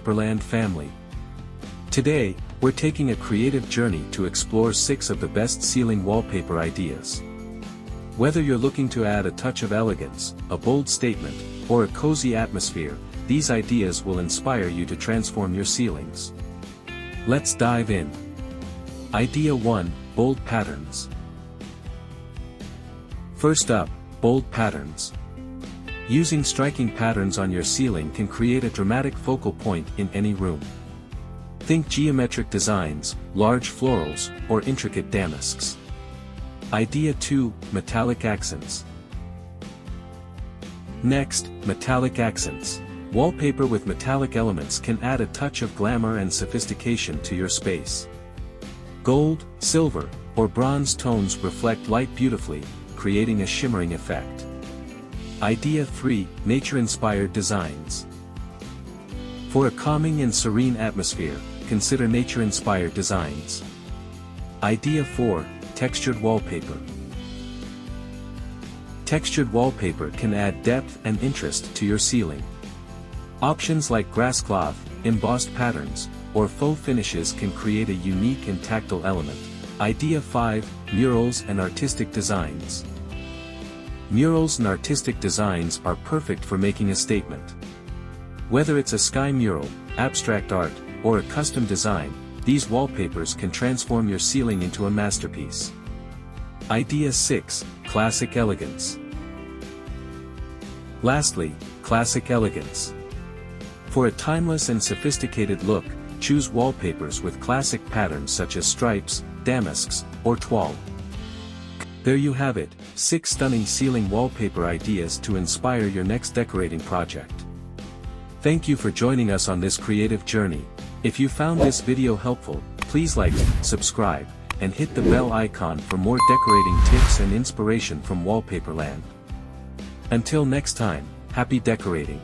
Wallpaperland family. Today, we're taking a creative journey to explore 6 of the best ceiling wallpaper ideas. Whether you're looking to add a touch of elegance, a bold statement, or a cozy atmosphere, these ideas will inspire you to transform your ceilings. Let's dive in. Idea 1, Bold Patterns. First up, bold patterns. Using striking patterns on your ceiling can create a dramatic focal point in any room. Think geometric designs, large florals, or intricate damasks. Idea 2, Metallic Accents. Next, metallic accents. Wallpaper with metallic elements can add a touch of glamour and sophistication to your space. Gold, silver, or bronze tones reflect light beautifully, creating a shimmering effect. Idea 3, Nature-inspired designs. For a calming and serene atmosphere, consider nature-inspired designs. Idea 4, Textured wallpaper. Textured wallpaper can add depth and interest to your ceiling. Options like grass cloth, embossed patterns, or faux finishes can create a unique and tactile element. Idea 5, Murals and artistic designs. Murals and artistic designs are perfect for making a statement. Whether it's a sky mural, abstract art, or a custom design, these wallpapers can transform your ceiling into a masterpiece. Idea 6, Classic elegance. Lastly, classic elegance. For a timeless and sophisticated look, choose wallpapers with classic patterns such as stripes, damasks, or toile. There you have it, 6 stunning ceiling wallpaper ideas to inspire your next decorating project. Thank you for joining us on this creative journey. If you found this video helpful, please like, subscribe, and hit the bell icon for more decorating tips and inspiration from Wallpaperland. Until next time, happy decorating.